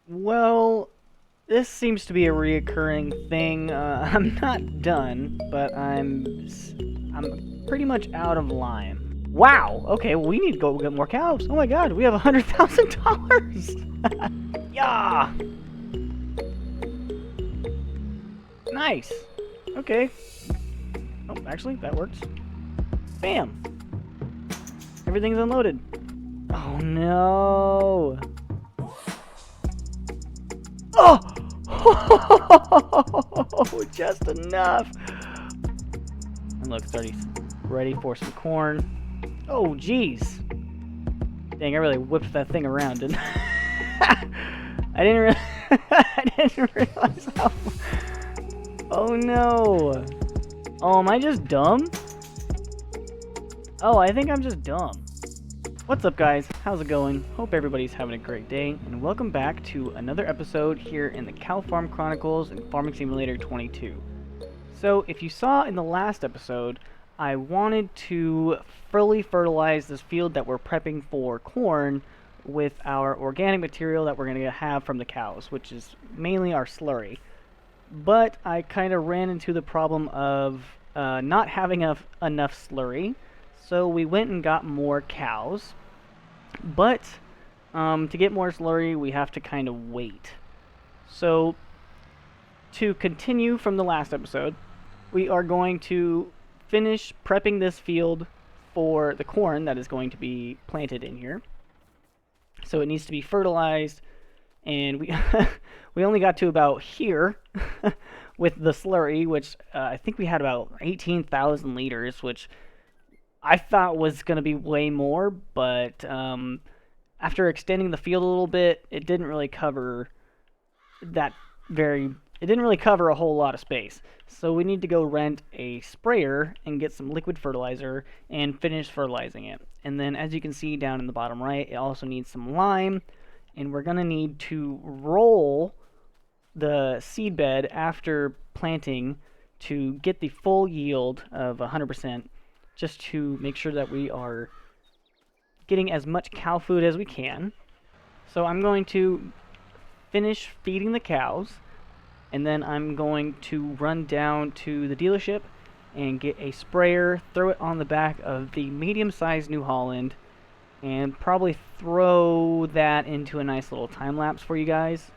Well, this seems to be a reoccurring thing. I'm not done, but I'm pretty much out of lime. Wow. Okay, well, we need to go get more cows. Oh my God, we have $100,000. Yeah. Nice. Okay. Oh, actually, that works. Bam. Everything's unloaded. Oh no. Oh! Just enough. And look, it's already ready for some corn. Oh, jeez. Dang, I really whipped that thing around, didn't I? I didn't really... I didn't realize how... Oh, no. Oh, am I just dumb? Oh, I think I'm just dumb. What's up, guys? How's it going? Hope everybody's having a great day, and welcome back to another episode here in the Cow Farm Chronicles and Farming Simulator 22. So, if you saw in the last episode, I wanted to fully fertilize this field that we're prepping for corn with our organic material that we're going to have from the cows, which is mainly our slurry. But I kind of ran into the problem of not having enough slurry, so we went and got more cows. But to get more slurry, we have to kind of wait. So to continue from the last episode, we are going to finish prepping this field for the corn that is going to be planted in here. So it needs to be fertilized, and we we only got to about here with the slurry, which I think we had about 18,000 liters, which I thought was going to be way more, but after extending the field a little bit, it didn't really cover it didn't really cover a whole lot of space. So we need to go rent a sprayer and get some liquid fertilizer and finish fertilizing it. And then as you can see down in the bottom right, it also needs some lime, and we're going to need to roll the seed bed after planting to get the full yield of 100%, just to make sure that we are getting as much cow food as we can. So I'm going to finish feeding the cows, and then I'm going to run down to the dealership and get a sprayer, throw it on the back of the medium-sized New Holland, and probably throw that into a nice little time lapse for you guys.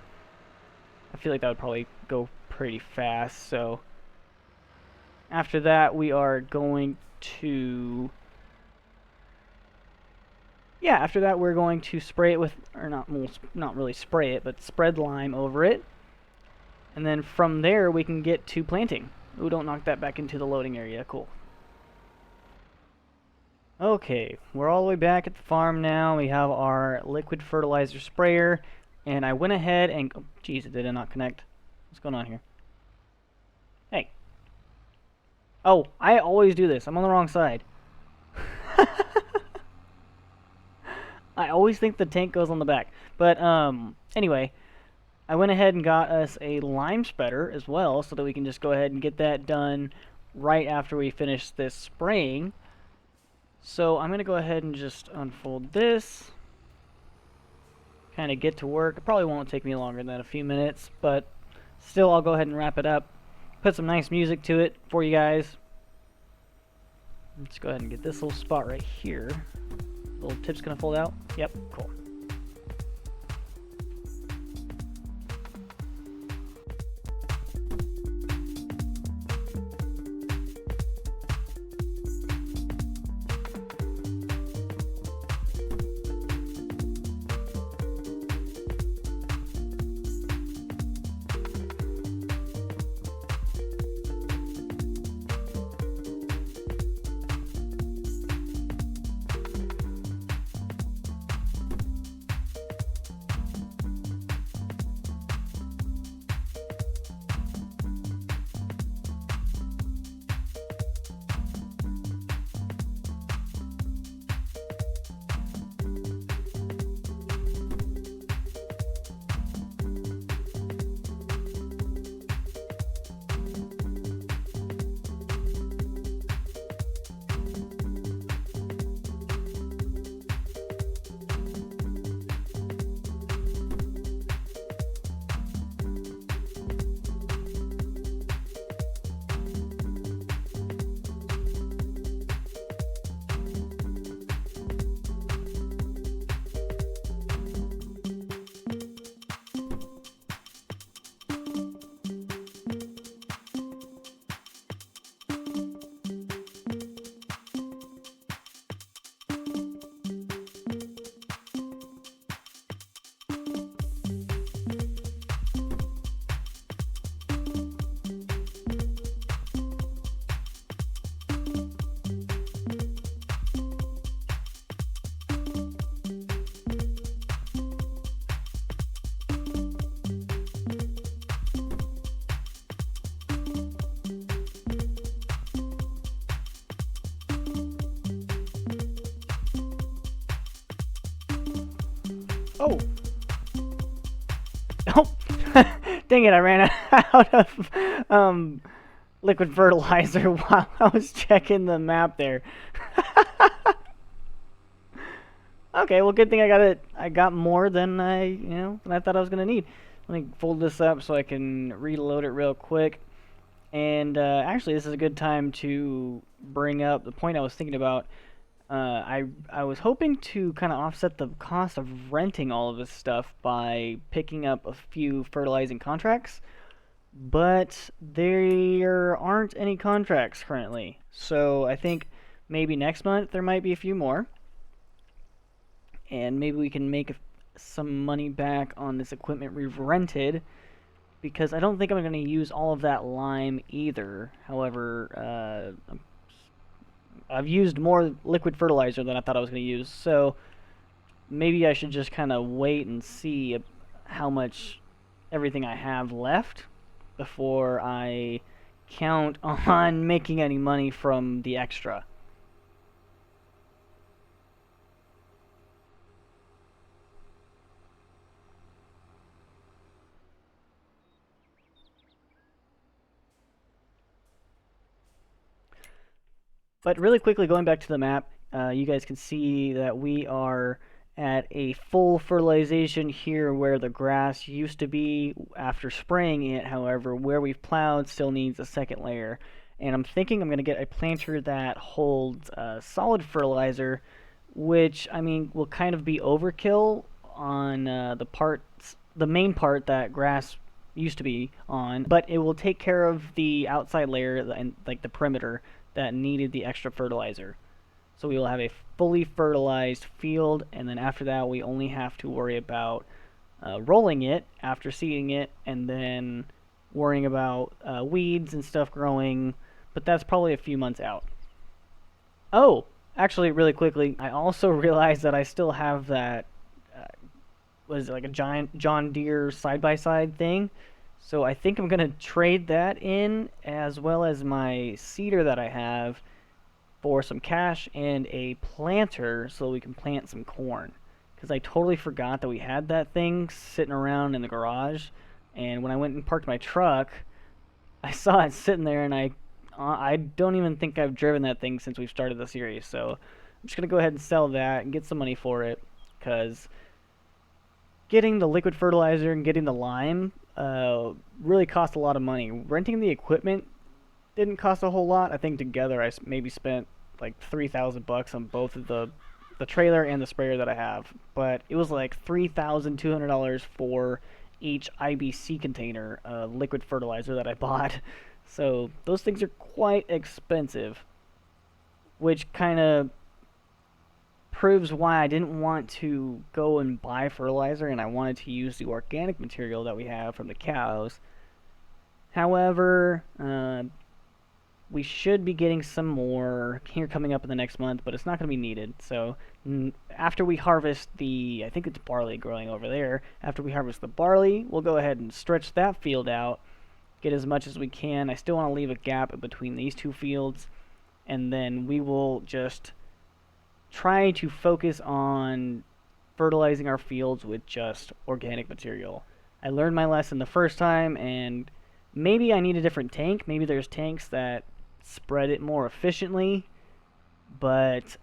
I feel like that would probably go pretty fast. So after that, we are going to... Yeah, after that we're going to spray it with, or not really spray it, but spread lime over it. And then from there we can get to planting. Ooh, don't knock that back into the loading area. Cool. Okay, we're all the way back at the farm now. We have our liquid fertilizer sprayer, and I went ahead and... Oh, geez, it did not connect. What's going on here? Hey. Oh, I always do this. I'm on the wrong side. I always think the tank goes on the back. But, anyway, I went ahead and got us a lime spreader as well, so that we can just go ahead and get that done right after we finish this spraying. So I'm going to go ahead and just unfold this. Kind of get to work. It probably won't take me longer than a few minutes, but still I'll go ahead and wrap it up. Put some nice music to it for you guys. Let's go ahead and get this little spot right here. Little tip's gonna fold out. Yep, cool. Oh! Oh! Dang it, I ran out of liquid fertilizer while I was checking the map there. Okay, well, good thing I got it. I got more than than I thought I was gonna need. Let me fold this up so I can reload it real quick. And actually, this is a good time to bring up the point I was thinking about. I was hoping to kind of offset the cost of renting all of this stuff by picking up a few fertilizing contracts, but there aren't any contracts currently. So I think maybe next month there might be a few more, and maybe we can make some money back on this equipment we've rented, because I don't think I'm going to use all of that lime either. However, I've used more liquid fertilizer than I thought I was going to use, so maybe I should just kind of wait and see how much everything I have left before I count on making any money from the extra. But really quickly, going back to the map, you guys can see that we are at a full fertilization here where the grass used to be after spraying it. However, where we've plowed still needs a second layer. And I'm thinking I'm going to get a planter that holds solid fertilizer, which, I mean, will kind of be overkill on the main part that grass used to be on, but it will take care of the outside layer and like the perimeter that needed the extra fertilizer. So we will have a fully fertilized field, and then after that we only have to worry about rolling it after seeding it, and then worrying about weeds and stuff growing, but that's probably a few months out. Oh, actually, really quickly, I also realized that I still have that, was it like a giant John Deere side-by-side thing? So I think I'm going to trade that in, as well as my seeder that I have, for some cash and a planter so we can plant some corn. Because I totally forgot that we had that thing sitting around in the garage, and when I went and parked my truck, I saw it sitting there, and I don't even think I've driven that thing since we've started the series. So I'm just going to go ahead and sell that and get some money for it, because getting the liquid fertilizer and getting the lime really cost a lot of money. Renting the equipment didn't cost a whole lot. I think together I maybe spent like $3,000 on both of the trailer and the sprayer that I have. But it was like $3,200 for each IBC container liquid fertilizer that I bought. So those things are quite expensive, which kind of proves why I didn't want to go and buy fertilizer, and I wanted to use the organic material that we have from the cows. However, we should be getting some more here coming up in the next month, but it's not going to be needed. So after we harvest I think it's barley growing over there, after we harvest the barley, we'll go ahead and stretch that field out, get as much as we can. I still want to leave a gap between these two fields, and then we will just try to focus on fertilizing our fields with just organic material. I learned my lesson the first time, and maybe I need a different tank. Maybe there's tanks that spread it more efficiently. But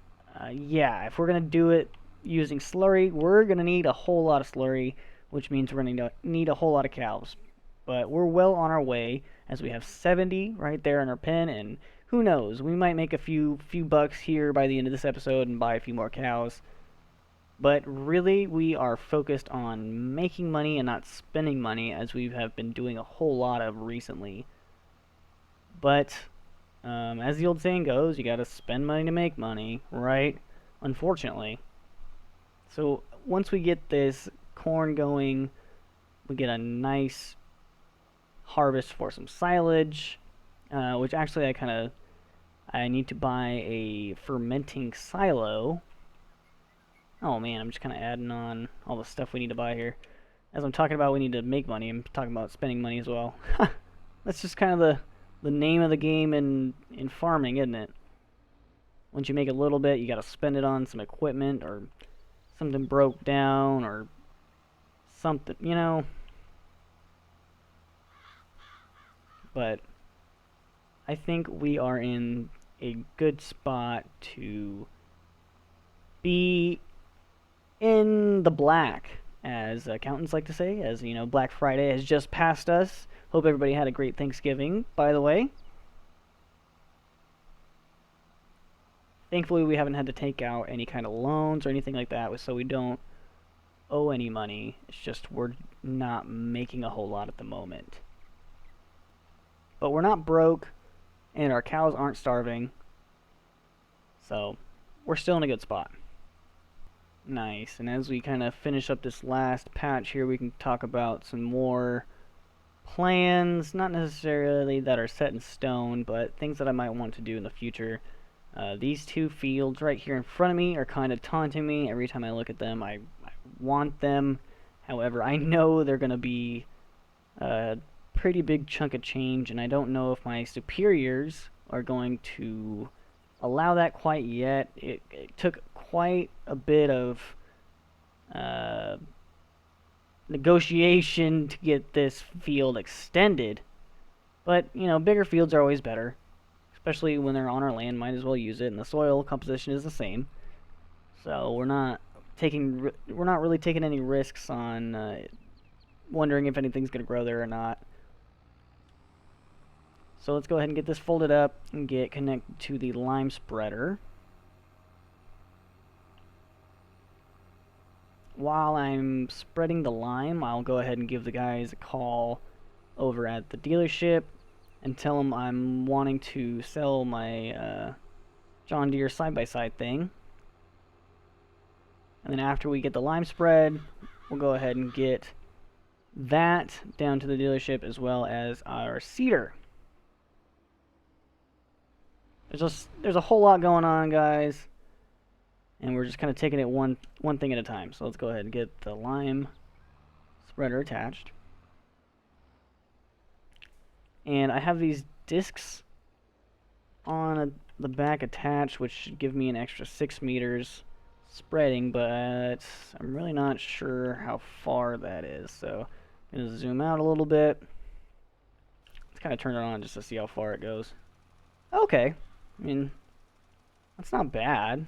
yeah, if we're going to do it using slurry, we're going to need a whole lot of slurry, which means we're going to need a whole lot of cows. But we're well on our way, as we have 70 right there in our pen, and who knows, we might make a few bucks here by the end of this episode and buy a few more cows. But really, we are focused on making money and not spending money, as we have been doing a whole lot of recently. But as the old saying goes, you gotta spend money to make money, right? Unfortunately. So once we get this corn going, we get a nice harvest for some silage, which actually I need to buy a fermenting silo. Oh man, I'm just kind of adding on all the stuff we need to buy here. As I'm talking about we need to make money, I'm talking about spending money as well. That's just kind of the name of the game in farming, isn't it? Once you make a little bit, you gotta spend it on some equipment, or something broke down, or something, you know. But I think we are in a good spot to be in the black, as accountants like to say, as you know, Black Friday has just passed us. Hope everybody had a great Thanksgiving, by the way. Thankfully, we haven't had to take out any kind of loans or anything like that, so we don't owe any money. It's just we're not making a whole lot at the moment. But we're not broke, and our cows aren't starving, so we're still in a good spot. Nice. And as we kind of finish up this last patch here, we can talk about some more plans, not necessarily that are set in stone, but things that I might want to do in the future. These two fields right here in front of me are kind of taunting me. Every time I look at them, I want them. However, I know they're going to be a pretty big chunk of change, and I don't know if my superiors are going to allow that quite yet. It took quite a bit of negotiation to get this field extended, but you know, bigger fields are always better, especially when they're on our land. Might as well use it, and the soil composition is the same, so we're not really taking any risks on wondering if anything's going to grow there or not. So let's go ahead and get this folded up and get connected to the lime spreader. While I'm spreading the lime, I'll go ahead and give the guys a call over at the dealership and tell them I'm wanting to sell my John Deere side-by-side thing. And then after we get the lime spread, we'll go ahead and get that down to the dealership, as well as our seeder. There's a whole lot going on, guys, and we're just kind of taking it one thing at a time. So let's go ahead and get the lime spreader attached. And I have these discs on the back attached, which should give me an extra 6 meters spreading, but I'm really not sure how far that is. So I'm going to zoom out a little bit. Let's kind of turn it on just to see how far it goes. Okay. I mean, that's not bad.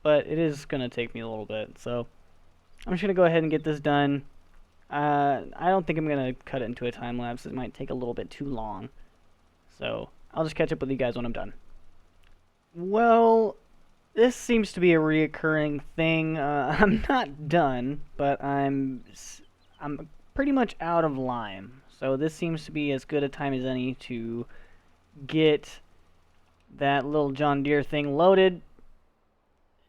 But it is going to take me a little bit, so I'm just going to go ahead and get this done. I don't think I'm going to cut it into a time lapse. It might take a little bit too long. So I'll just catch up with you guys when I'm done. Well, this seems to be a reoccurring thing. I'm not done, but I'm pretty much out of lime. So this seems to be as good a time as any to get that little John Deere thing loaded,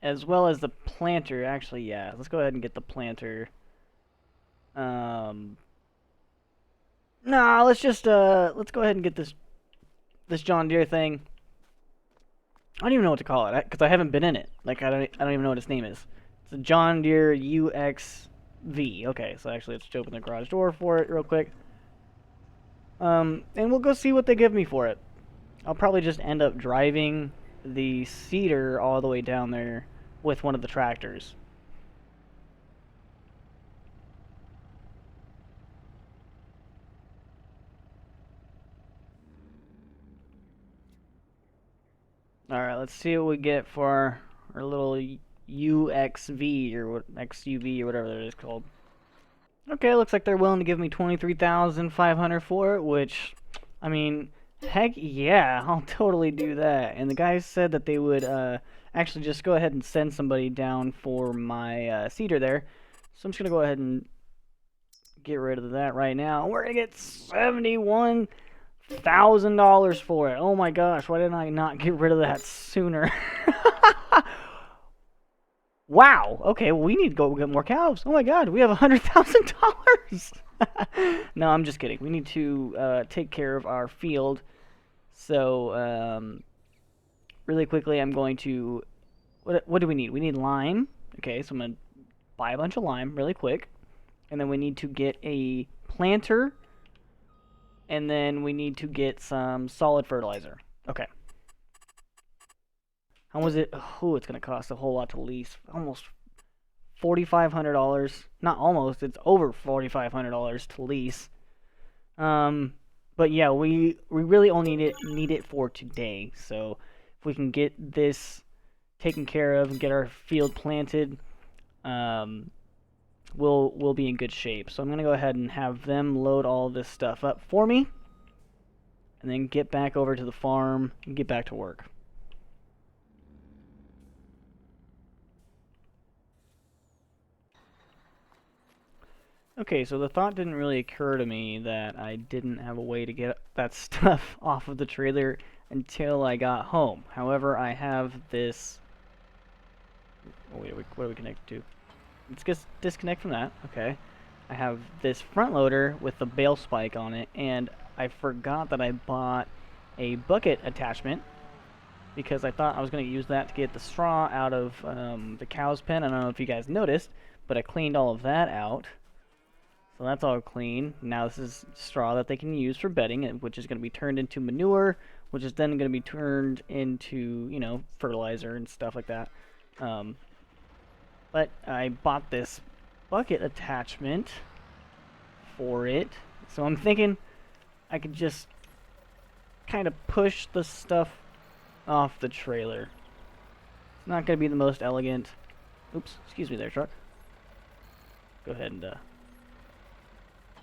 as well as the planter. Actually, yeah, let's go ahead and get the planter. Nah, let's go ahead and get this John Deere thing. I don't even know what to call it, because I haven't been in it. Like, I don't even know what its name is. It's a John Deere UXV. Okay, so actually let's open the garage door for it real quick. And we'll go see what they give me for it. I'll probably just end up driving the seeder all the way down there with one of the tractors. Alright, let's see what we get for our little UXV or what, XUV or whatever it is called. Okay, looks like they're willing to give me $23,500 for it, which, I mean, heck yeah, I'll totally do that. And the guys said that they would actually just go ahead and send somebody down for my seeder there. So I'm just going to go ahead and get rid of that right now. We're going to get $71,000 for it. Oh my gosh, why didn't I not get rid of that sooner? Wow, okay, well, we need to go get more cows. Oh my god, we have $100,000. No, I'm just kidding. We need to take care of our field. So, really quickly, I'm going to... What do we need? We need lime. Okay, so I'm going to buy a bunch of lime really quick. And then we need to get a planter. And then we need to get some solid fertilizer. Okay. How was it? Oh, it's gonna cost a whole lot to lease. Almost $4,500. Not almost. It's over $4,500 to lease. But yeah, we really only need it for today. So if we can get this taken care of and get our field planted, we'll be in good shape. So I'm gonna go ahead and have them load all this stuff up for me, and then get back over to the farm and get back to work. Okay, so the thought didn't really occur to me that I didn't have a way to get that stuff off of the trailer until I got home. However, I have this... Oh, wait, what are we connected to? Let's just disconnect from that. Okay. I have this front loader with the bale spike on it, and I forgot that I bought a bucket attachment because I thought I was going to use that to get the straw out of the cow's pen. I don't know if you guys noticed, but I cleaned all of that out. So that's all clean. Now this is straw that they can use for bedding, which is going to be turned into manure, which is then going to be turned into, you know, fertilizer and stuff like that. But I bought this bucket attachment for it. So I'm thinking I could just kind of push the stuff off the trailer. It's not going to be the most elegant. Oops, excuse me there, truck. Go ahead and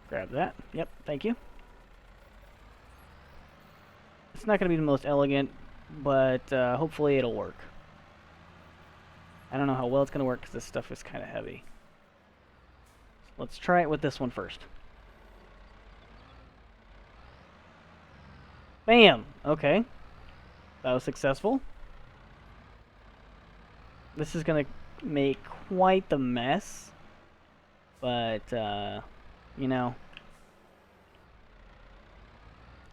grab that. Yep, thank you. It's not going to be the most elegant, but hopefully it'll work. I don't know how well it's going to work because this stuff is kind of heavy. So let's try it with this one first. Bam! Okay. That was successful. This is going to make quite the mess. But, you know,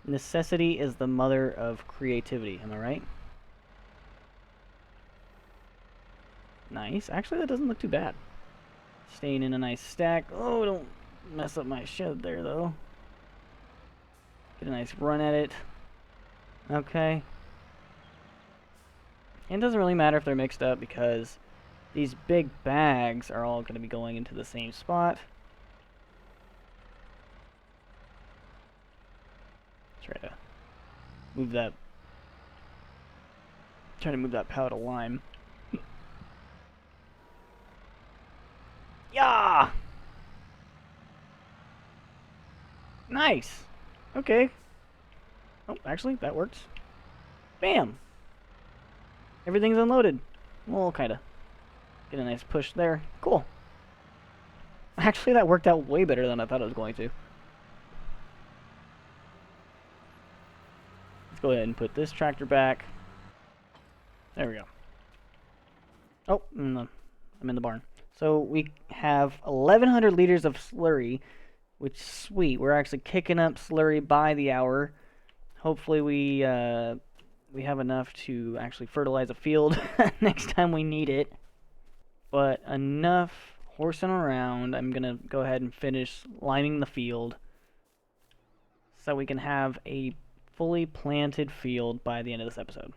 necessity is the mother of creativity, am I right? Nice. Actually, that doesn't look too bad. Staying in a nice stack. Oh, don't mess up my shed there, though. Get a nice run at it. Okay. And it doesn't really matter if they're mixed up because these big bags are all going to be going into the same spot. Try to move that. Trying to move that pallet of lime. Yeah. Nice. Okay. Oh, actually, that works. Bam. Everything's unloaded. Well, kind of. Get a nice push there. Cool. Actually, that worked out way better than I thought it was going to. Let's go ahead and put this tractor back. There we go. Oh, I'm in the barn. So we have 1,100 liters of slurry, which is sweet. We're actually kicking up slurry by the hour. Hopefully we have enough to actually fertilize a field next time we need it. But enough horsing around. I'm going to go ahead and finish liming the field so we can have a fully planted field by the end of this episode.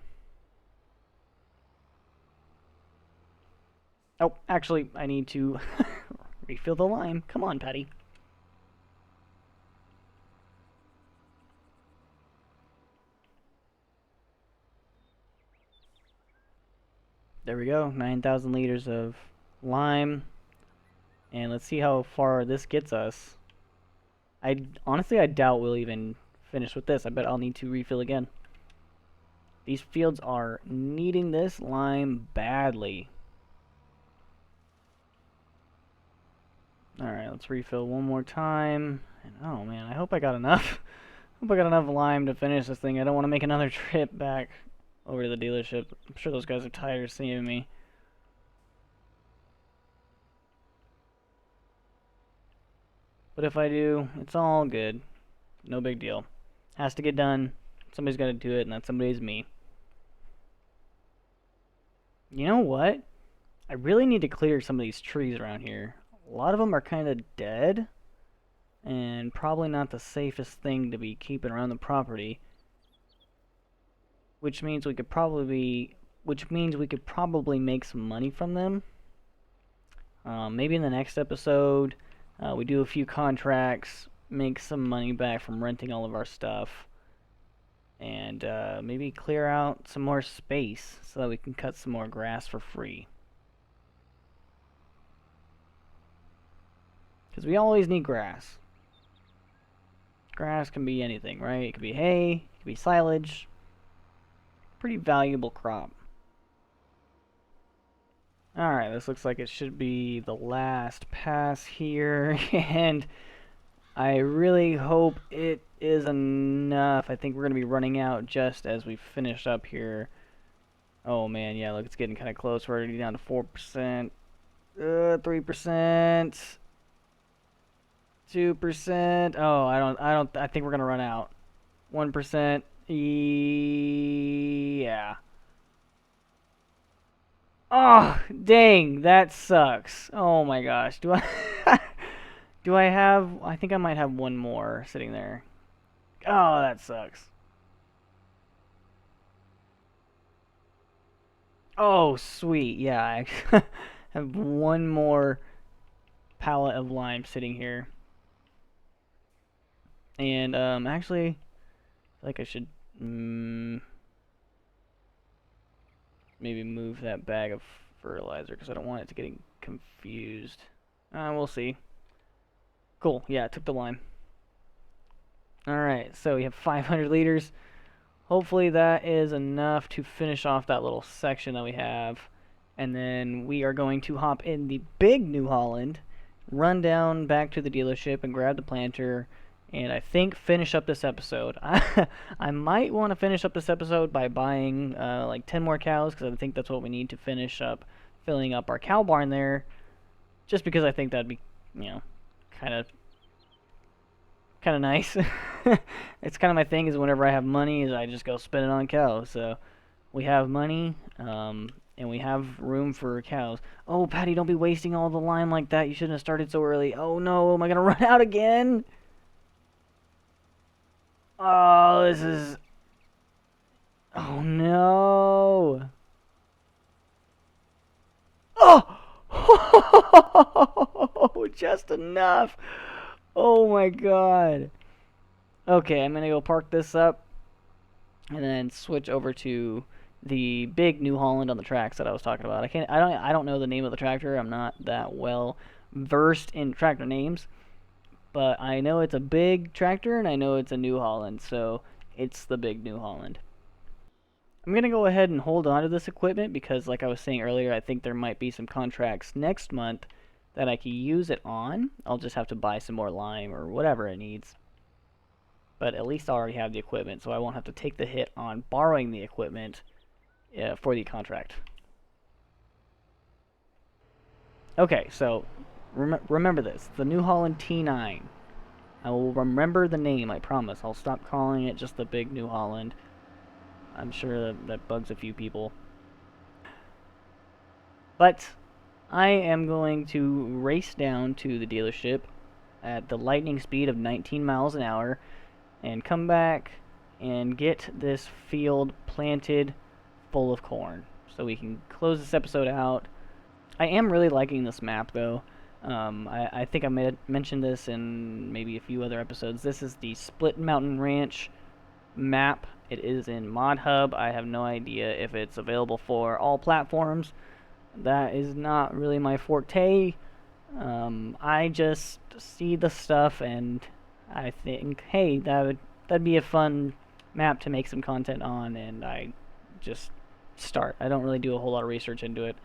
Oh, actually, I need to refill the lime. Come on, Patty. There we go, 9,000 liters of lime. And let's see how far this gets us. Honestly, I doubt we'll even finish with this. I bet I'll need to refill again. These fields are needing this lime badly. Alright, let's refill one more time. And oh man, I hope I got enough. Hope I got enough lime to finish this thing. I don't want to make another trip back over to the dealership. I'm sure those guys are tired of seeing me. But if I do, it's all good. No big deal. Has to get done. Somebody's got to do it, and that somebody's me. You know what? I really need to clear some of these trees around here. A lot of them are kind of dead, and probably not the safest thing to be keeping around the property. Which means we could probably be which means we could probably make some money from them. Maybe in the next episode, we do a few contracts, make some money back from renting all of our stuff, and maybe clear out some more space so that we can cut some more grass for free. Because we always need grass. Grass can be anything, right? It could be hay, it could be silage. Pretty valuable crop. Alright, this looks like it should be the last pass here, and I really hope it is enough. I think we're going to be running out just as we finish up here. Oh man, yeah, look, it's getting kind of close. We're already down to 4%, 3%, 2%. Oh, I think we're going to run out. 1%. Yeah. Oh, dang, that sucks. Oh my gosh. Do I do I have I think I might have one more sitting there. Oh, that sucks. Oh, sweet. Yeah, I have one more pallet of lime sitting here. And actually, I feel like I should maybe move that bag of fertilizer because I don't want it to get confused. We'll see. Cool. Yeah, it took the lime. Alright, so we have 500 liters. Hopefully that is enough to finish off that little section that we have. And then we are going to hop in the big New Holland, run down back to the dealership and grab the planter, and I think finish up this episode. I might want to finish up this episode by buying like 10 more cows, because I think that's what we need to finish up filling up our cow barn there. Just because I think that'd be, you know, kind of nice. It's kind of my thing, is whenever I have money, is I just go spend it on cows. So we have money, and we have room for cows. Oh, Patty, don't be wasting all the lime like that. You shouldn't have started so early. Oh no, am I gonna run out again? Oh, this is... Oh, no. Oh! Just enough. Oh, my God. Okay, I'm going to go park this up and then switch over to the big New Holland on the tracks that I was talking about. I don't know the name of the tractor. I'm not that well versed in tractor names. But I know it's a big tractor, and I know it's a New Holland, so it's the big New Holland. I'm going to go ahead and hold on to this equipment because, like I was saying earlier, I think there might be some contracts next month that I can use it on. I'll just have to buy some more lime or whatever it needs. But at least I already have the equipment, so I won't have to take the hit on borrowing the equipment for the contract. Okay, so remember this, the New Holland T9. I will remember the name, I promise. I'll stop calling it just the big New Holland. I'm sure that bugs a few people. But I am going to race down to the dealership at the lightning speed of 19 miles an hour and come back and get this field planted full of corn so we can close this episode out. I am really liking this map, though. I think I mentioned this in maybe a few other episodes. This is the Split Mountain Ranch map. It is in Mod Hub. I have no idea if it's available for all platforms. That is not really my forte. I just see the stuff and I think, hey, that'd be a fun map to make some content on, and I just start. I don't really do a whole lot of research into it.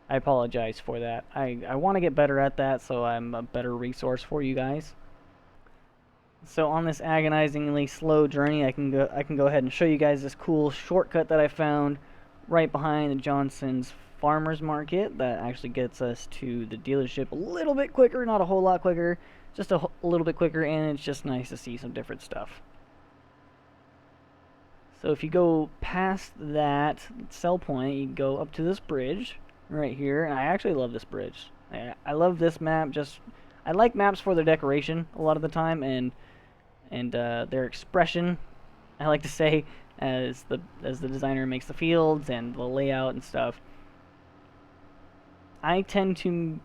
I apologize for that. I want to get better at that, so I'm a better resource for you guys. So on this agonizingly slow journey, I can go ahead and show you guys this cool shortcut that I found right behind the Johnson's Farmers Market that actually gets us to the dealership a little bit quicker, not a whole lot quicker, just a little bit quicker, and it's just nice to see some different stuff. So if you go past that sell point, you go up to this bridge right here, and I actually love this bridge. I love this map. I like maps for their decoration a lot of the time, and their expression. I like to say as the designer makes the fields and the layout and stuff. I tend to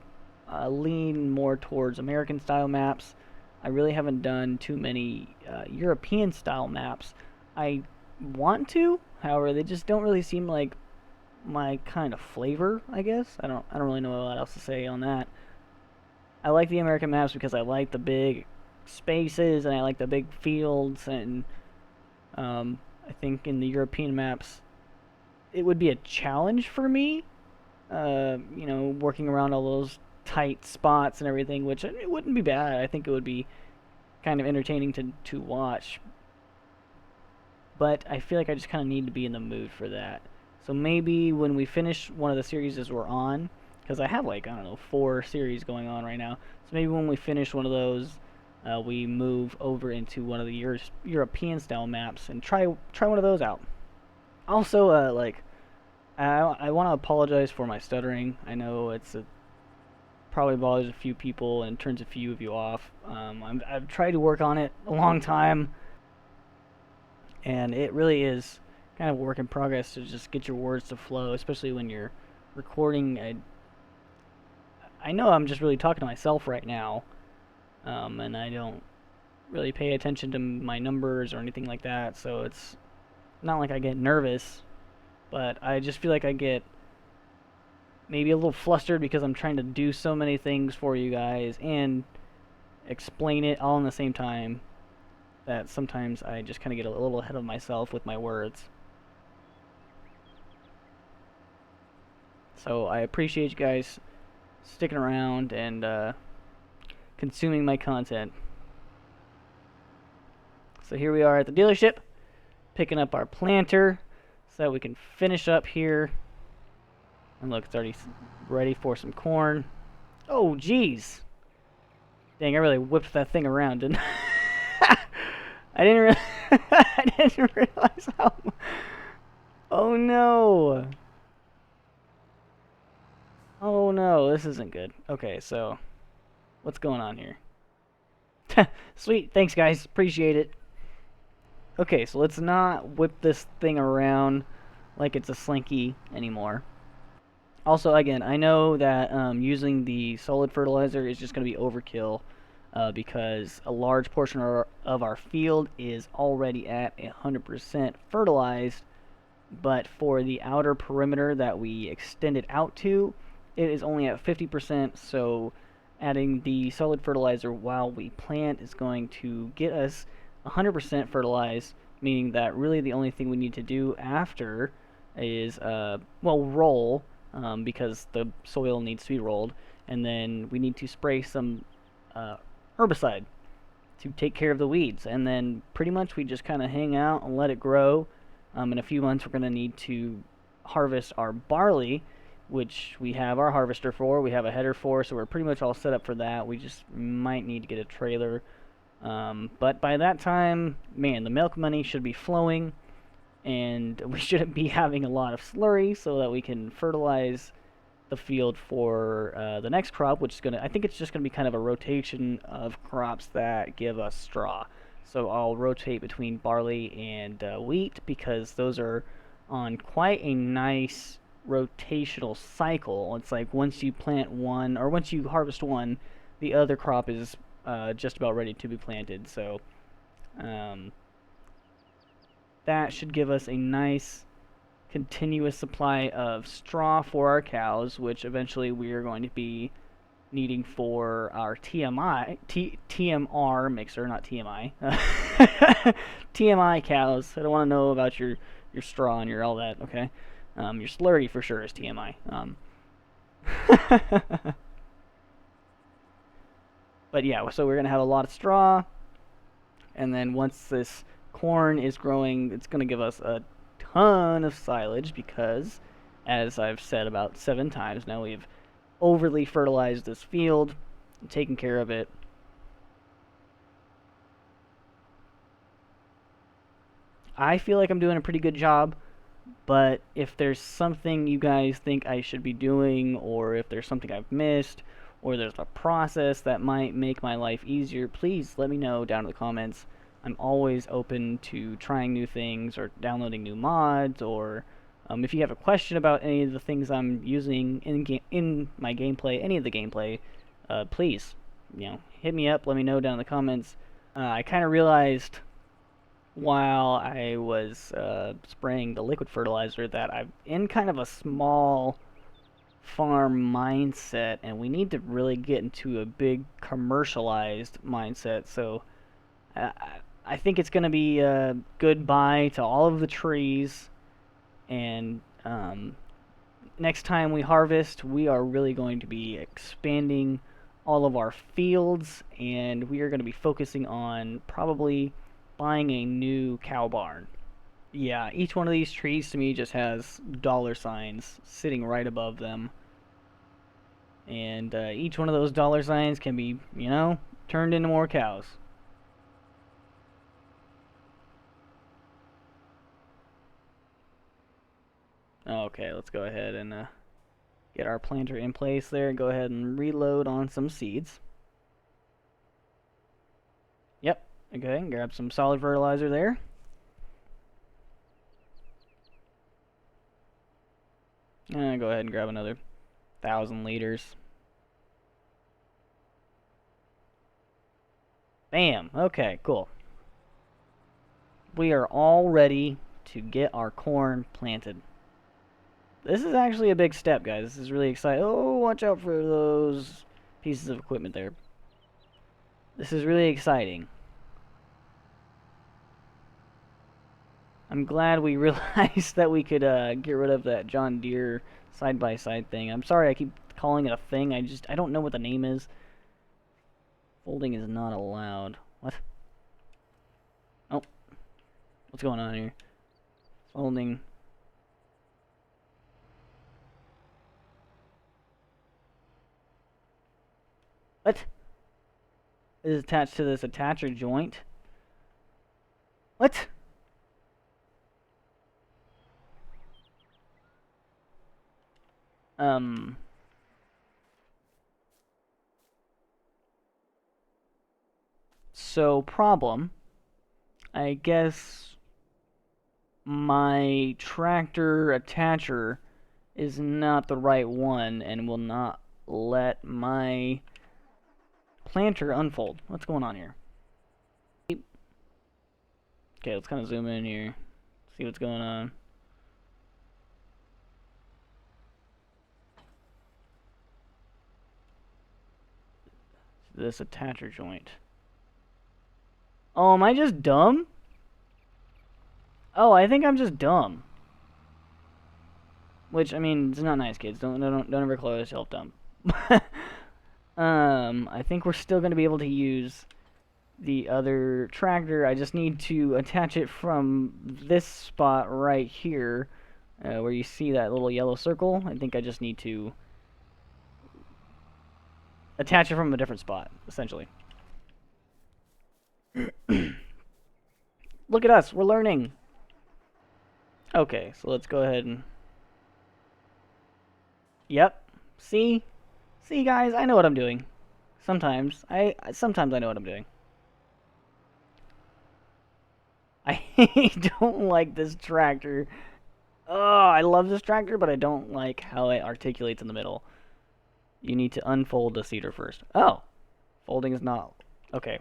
lean more towards American style maps. I really haven't done too many European style maps. I want to, however, they just don't really seem like my kind of flavor, I guess. I don't really know what else to say on that. I like the American maps because I like the big spaces and I like the big fields, and I think in the European maps it would be a challenge for me, working around all those tight spots and everything, which it wouldn't be bad. I think it would be kind of entertaining to watch. But I feel like I just kind of need to be in the mood for that. So maybe when we finish one of the series we're on, because I have like, I don't know, 4 series going on right now. So maybe when we finish one of those, we move over into one of the European style maps and try one of those out. Also, I want to apologize for my stuttering. I know probably bothers a few people and turns a few of you off. I've tried to work on it a long time, and it really is kind of a work in progress to just get your words to flow, especially when you're recording. I know I'm just really talking to myself right now, and I don't really pay attention to my numbers or anything like that, so it's not like I get nervous, but I just feel like I get maybe a little flustered because I'm trying to do so many things for you guys and explain it all in the same time, that sometimes I just kind of get a little ahead of myself with my words. So I appreciate you guys sticking around and consuming my content. So here we are at the dealership, picking up our planter so that we can finish up here. And look, it's already ready for some corn. Oh, jeez. Dang, I really whipped that thing around, didn't I? I didn't realize how... Oh, no. Oh, no, this isn't good. Okay, so what's going on here? Sweet, thanks, guys. Appreciate it. Okay, so let's not whip this thing around like it's a slinky anymore. Also, again, I know that using the solid fertilizer is just going to be overkill because a large portion of our field is already at 100% fertilized, but for the outer perimeter that we extend it out to, it is only at 50%, so adding the solid fertilizer while we plant is going to get us 100% fertilized, meaning that really the only thing we need to do after is, roll, because the soil needs to be rolled, and then we need to spray some herbicide to take care of the weeds, and then pretty much we just kind of hang out and let it grow. In a few months we're going to need to harvest our barley, which we have our harvester for, we have a header for, so we're pretty much all set up for that. We just might need to get a trailer, but by that time, man, the milk money should be flowing, and we shouldn't be having a lot of slurry so that we can fertilize the field for the next crop, which is I think it's just going to be kind of a rotation of crops that give us straw. So I'll rotate between barley and wheat because those are on quite a nice rotational cycle. It's like once you plant one, or once you harvest one, the other crop is just about ready to be planted. So that should give us a nice continuous supply of straw for our cows, which eventually we are going to be needing for our TMR mixer, not TMI. TMI cows. I don't want to know about your straw and your all that, okay? Your slurry for sure is TMI. But yeah, so we're going to have a lot of straw, and then once this corn is growing, it's going to give us a ton of silage because, as I've said about 7 times now, we've overly fertilized this field and taken care of it. I feel like I'm doing a pretty good job, but if there's something you guys think I should be doing, or if there's something I've missed, or there's a process that might make my life easier, please let me know down in the comments. I'm always open to trying new things or downloading new mods, or if you have a question about any of the things I'm using in my gameplay, any of the gameplay, please, hit me up, let me know down in the comments. I kind of realized while I was spraying the liquid fertilizer that I'm in kind of a small farm mindset, and we need to really get into a big commercialized mindset. So I think it's going to be a goodbye to all of the trees, and next time we harvest, we are really going to be expanding all of our fields, and we are going to be focusing on probably buying a new cow barn. Yeah, each one of these trees to me just has dollar signs sitting right above them. And each one of those dollar signs can be, turned into more cows. Okay, let's go ahead and get our planter in place there and go ahead and reload on some seeds. Yep, okay, grab some solid fertilizer there. And go ahead and grab another 1,000 liters. Bam, okay, cool. We are all ready to get our corn planted. This is actually a big step, guys. This is really exciting. Oh, watch out for those pieces of equipment there. This is really exciting. I'm glad we realized that we could get rid of that John Deere side-by-side thing. I'm sorry I keep calling it a thing. I don't know what the name is. Folding is not allowed. What? Oh. What's going on here? Folding. What? It is attached to this attacher joint. What? So, problem. I guess my tractor attacher is not the right one and will not let my planter unfold. What's going on here? Okay, let's kind of zoom in here. See what's going on. This attacher joint. Oh, am I just dumb? Oh, I think I'm just dumb. Which, I mean, it's not nice, kids. Don't ever call yourself dumb. I think we're still going to be able to use the other tractor. I just need to attach it from this spot right here, where you see that little yellow circle. I think I just need to attach it from a different spot, essentially. Look at us, we're learning. Okay, so let's go ahead and... Yep. See, guys, I know what I'm doing. Sometimes I know what I'm doing. I don't like this tractor. Oh, I love this tractor, but I don't like how it articulates in the middle. You need to unfold the seeder first. Oh, folding is not... Okay.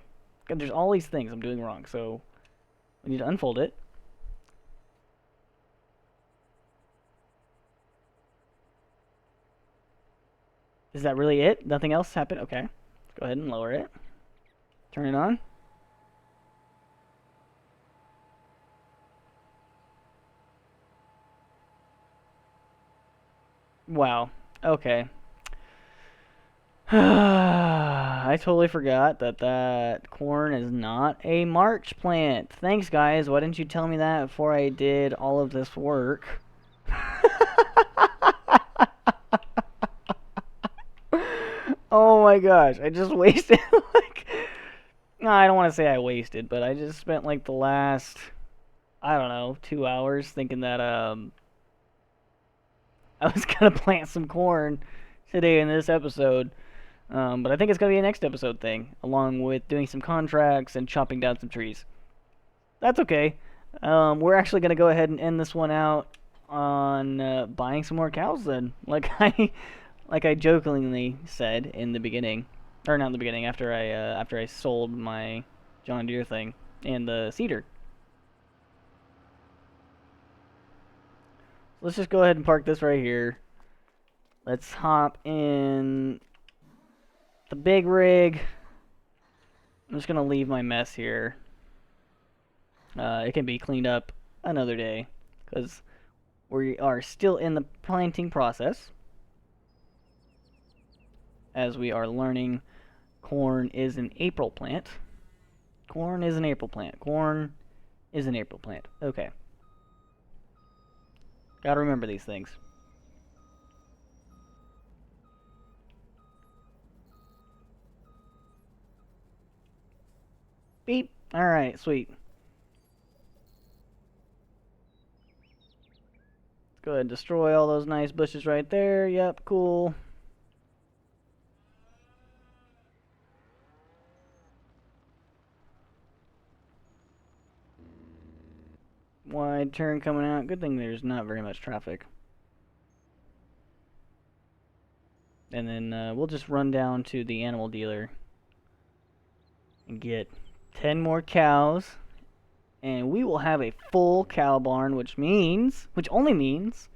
There's all these things I'm doing wrong, so we need to unfold it. Is that really it? Nothing else happened? Okay. Let's go ahead and lower it. Turn it on. Wow. Okay. I totally forgot that corn is not a March plant. Thanks, guys. Why didn't you tell me that before I did all of this work? Oh my gosh. I just wasted, like... No, I don't want to say I wasted, but I just spent, like, the last, I don't know, 2 hours thinking that, I was gonna plant some corn today in this episode. But I think it's going to be a next episode thing, along with doing some contracts and chopping down some trees. that's okay. We're actually gonna go ahead and end this one out on buying some more cows then. Like I jokingly said in the beginning, or not in the beginning, after I sold my John Deere thing and the seeder. Let's just go ahead and park this right here. Let's hop in the big rig. I'm just gonna leave my mess here. It can be cleaned up another day because we are still in the planting process. As we are learning, corn is an April plant. Corn is an April plant. Corn is an April plant. Okay. Gotta remember these things. Beep. Alright, sweet. Let's go ahead and destroy all those nice bushes right there. Yep, cool. Wide turn coming out. Good thing there's not very much traffic. And then we'll just run down to the animal dealer and get 10 more cows. And we will have a full cow barn, which only means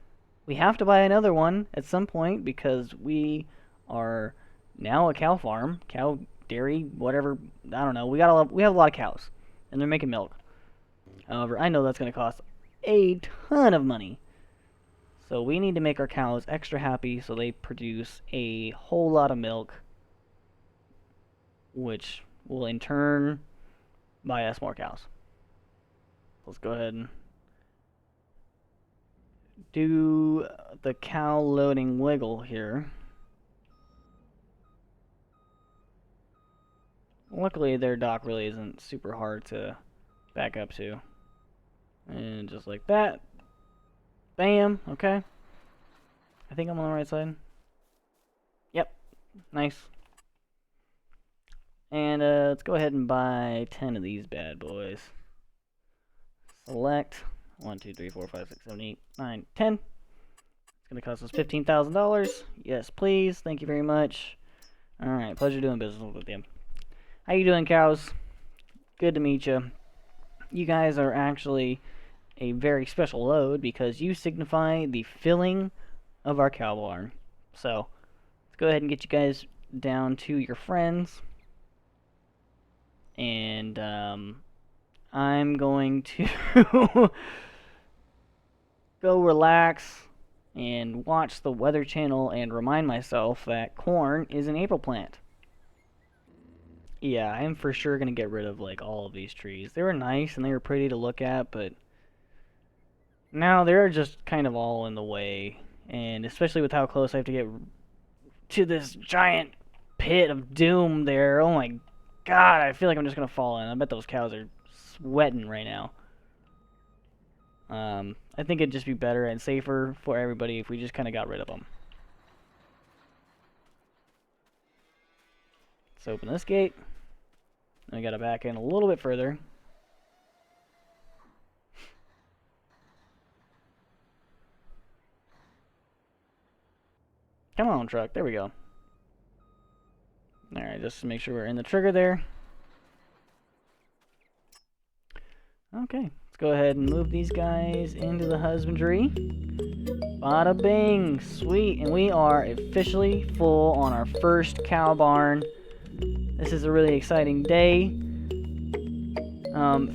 we have to buy another one at some point because we are now a cow farm, cow dairy, whatever. I don't know. We have a lot of cows, and they're making milk. However, I know that's going to cost a ton of money. So we need to make our cows extra happy so they produce a whole lot of milk, which will in turn buy us more cows. Let's go ahead and do the cow loading wiggle here. Luckily, their dock really isn't super hard to back up to. And just like that. Bam. Okay. I think I'm on the right side. Yep. Nice. And let's go ahead and buy 10 of these bad boys. Select 1, 2, 3, 4, 5, 6, 7, 8, 9, 10. It's going to cost us $15,000. Yes, please. Thank you very much. Alright, pleasure doing business with you. How you doing, cows? Good to meet you. You guys are actually a very special load because you signify the filling of our cow barn. So, let's go ahead and get you guys down to your friends. And, I'm going to go relax and watch the Weather Channel and remind myself that corn is an April plant. Yeah, I'm for sure going to get rid of, like, all of these trees. They were nice and they were pretty to look at, but now they're just kind of all in the way. And especially with how close I have to get to this giant pit of doom there. Oh my god, I feel like I'm just going to fall in. I bet those cows are sweating right now. I think it'd just be better and safer for everybody if we just kind of got rid of them. Let's open this gate. I gotta back in a little bit further. Come on, truck. There we go. Alright, just to make sure we're in the trigger there. Okay, let's go ahead and move these guys into the husbandry. Bada bing! Sweet! And we are officially full on our first cow barn. This is a really exciting day.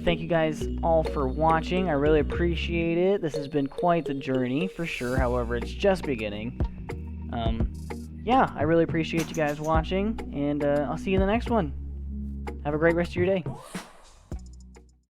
Thank you guys all for watching. I really appreciate it. This has been quite the journey, for sure. However, it's just beginning. Yeah, I really appreciate you guys watching, and I'll see you in the next one. Have a great rest of your day.